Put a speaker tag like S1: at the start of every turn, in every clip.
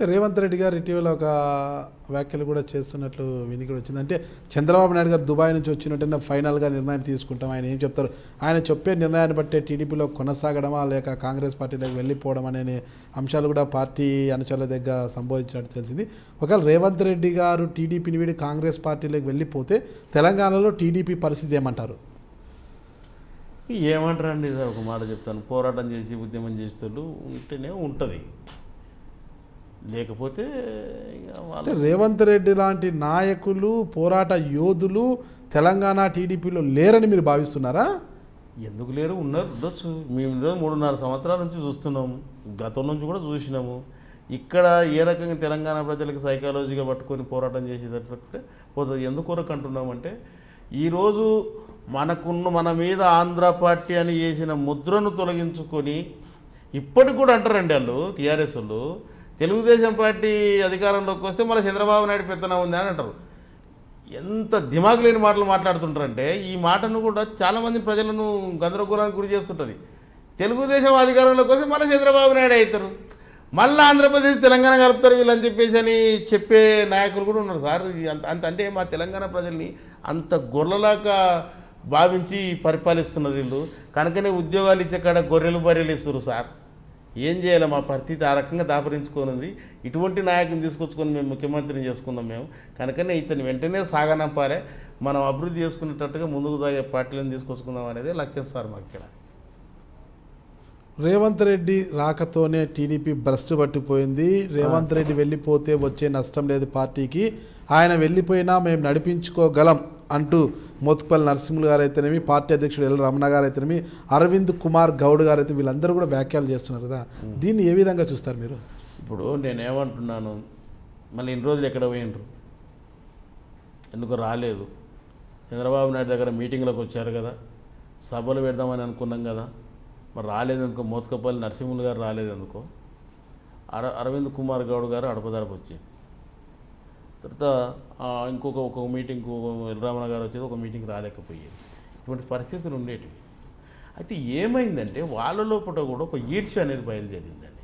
S1: రేవంత్ రెడ్డి గారు ఇటీవల ఒక వ్యాఖ్యలు కూడా చేస్తున్నట్లు వినికి వచ్చింది. అంటే చంద్రబాబు నాయుడు గారు దుబాయ్ నుంచి వచ్చినట్టు ఫైనల్గా నిర్ణయం తీసుకుంటాం, ఆయన ఏం చెప్తారు, ఆయన చెప్పే నిర్ణయాన్ని బట్టే టీడీపీలో కొనసాగడమా లేక కాంగ్రెస్ పార్టీలోకి వెళ్ళిపోవడం అనే అంశాలు కూడా పార్టీ అనుచరుల దగ్గర సంబోధించినట్టు తెలిసింది. ఒకవేళ రేవంత్ రెడ్డి గారు టీడీపీని వీడి కాంగ్రెస్ పార్టీలోకి వెళ్ళిపోతే తెలంగాణలో టీడీపీ పరిస్థితి ఏమంటారు?
S2: ఏమంటారండి, ఒక మాట చెప్తాను, పోరాటం చేసి ఉద్యమం చేసేటోళ్ళు ఉంటేనే ఉంటుంది, లేకపోతే
S1: రేవంత్ రెడ్డి లాంటి నాయకులు పోరాట యోధులు తెలంగాణ టీడీపీలో లేరని మీరు భావిస్తున్నారా?
S2: ఎందుకు లేరు, ఉన్నారు, ఉండొచ్చు. మేము 3.5 సంవత్సరాల నుంచి చూస్తున్నాము, గతం నుంచి కూడా చూసినాము. ఇక్కడ ఏ రకంగా తెలంగాణ ప్రజలకు సైకాలజీగా పట్టుకొని పోరాటం చేసేటట్టు పోతుంది. ఎందుకొరకు అంటున్నామంటే ఈరోజు మన మీద ఆంధ్ర పార్టీ అని చేసిన ముద్రను తొలగించుకొని ఇప్పటికి కూడా అంటారండి వాళ్ళు, టీఆర్ఎస్ వాళ్ళు, తెలుగుదేశం పార్టీ అధికారంలోకి వస్తే మన చంద్రబాబు నాయుడు పెత్తనం ఉంది అని అంటారు. ఎంత దిమాగ్ లేని మాటలు మాట్లాడుతుంటారంటే ఈ మాటను కూడా చాలామంది ప్రజలను గందరగోళానికి గురి చేస్తుంటుంది. తెలుగుదేశం అధికారంలోకి వస్తే మన చంద్రబాబు నాయుడు అవుతారు, మళ్ళీ ఆంధ్రప్రదేశ్ తెలంగాణ కలుపుతారు వీళ్ళని చెప్పేసి అని చెప్పే నాయకులు కూడా ఉన్నారు సార్. అంటే మా తెలంగాణ ప్రజల్ని అంత గొర్రెలాగా భావించి పరిపాలిస్తున్నారు వీళ్ళు. కనుకనే ఉద్యోగాలు ఇచ్చే కాడ గొర్రెలు బర్రెలు ఇస్తారు సార్. ఏం చేయాలి, మా పరిస్థితి ఆ రకంగా దాపరించుకోనుంది. ఇటువంటి నాయకుని తీసుకొచ్చుకొని మేము ముఖ్యమంత్రిని చేసుకున్నాం మేము. కనుకనే ఇతను వెంటనే సాగనంపారే, మనం అభివృద్ధి చేసుకునేటట్టుగా ముందుకు సాగే పార్టీలను తీసుకొచ్చుకుందాం అనేది లక్ష్యం సార్ మాకు. ఇక్కడ
S1: రేవంత్ రెడ్డి రాకతోనే టీడీపీ భ్రష్టు పట్టిపోయింది. రేవంత్ రెడ్డి వెళ్ళిపోతే వచ్చే నష్టం లేదు పార్టీకి, ఆయన వెళ్ళిపోయినా మేము నడిపించుకోగలం అంటూ మోత్కుపల్లి నరసింహులు గారు అయితేనేమి, పార్టీ అధ్యక్షుడు ఎల్ రమణ గారు అయితేనేమి, అరవింద్ కుమార్ గౌడ్ గారు అయితే వీళ్ళందరూ కూడా వ్యాఖ్యలు చేస్తున్నారు కదా, దీన్ని ఏ విధంగా చూస్తారు మీరు?
S2: ఇప్పుడు నేనేమంటున్నాను, మళ్ళీ ఇన్ని రోజులు ఎక్కడ పోయినరు, ఎందుకు రాలేదు? చంద్రబాబు నాయుడు దగ్గర మీటింగ్లకు వచ్చారు కదా, సభలు పెడదామని అనుకున్నాం కదా, మరి రాలేదనుకో. మోత్కుపల్లి నరసింహులు గారు రాలేదనుకో, అరవింద్ కుమార్ గౌడ్ గారు అడపదడప వచ్చింది. తర్వాత ఒక మీటింగ్కు ఎల్రమణ గారు వచ్చేది, ఒక మీటింగ్ రాలేకపోయేది. ఇటువంటి పరిస్థితులు ఉండేటివి. అయితే ఏమైందంటే వాళ్ళ లోపల కూడా ఒక ఈర్ష్య అనేది బయలుదేరిందండి.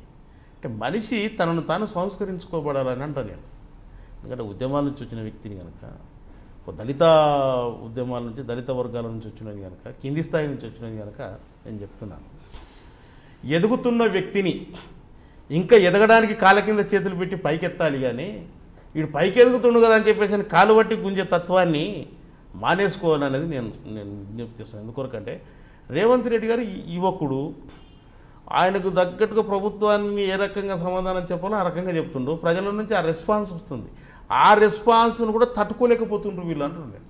S2: అంటే మనిషి తనను తాను సంస్కరించుకోబడాలని అంటాను నేను. ఎందుకంటే ఉద్యమాల నుంచి వచ్చిన వ్యక్తిని కనుక, ఒక దళిత ఉద్యమాల నుంచి, దళిత వర్గాల నుంచి వచ్చినది కనుక, కింది స్థాయి నుంచి వచ్చినది కనుక నేను చెప్తున్నాను, ఎదుగుతున్న వ్యక్తిని ఇంకా ఎదగడానికి కాళ్ళ కింద చేతులు పెట్టి పైకెత్తాలి. కానీ వీడు పైకి ఎదుగుతుండు కదా అని చెప్పేసి కాలు పట్టి గుంజే తత్వాన్ని మానేసుకోవాలనేది నేను విజ్ఞప్తి చేస్తాను. ఎందుకొరకంటే రేవంత్ రెడ్డి గారు యువకుడు, ఆయనకు తగ్గట్టుగా ప్రభుత్వాన్ని ఏ రకంగా సమాధానం చెప్పాలో ఆ రకంగా చెప్తుండ్రు. ప్రజల నుంచి ఆ రెస్పాన్స్ వస్తుంది. ఆ రెస్పాన్స్ను కూడా తట్టుకోలేకపోతుండ్రు వీళ్ళు అంటుండే.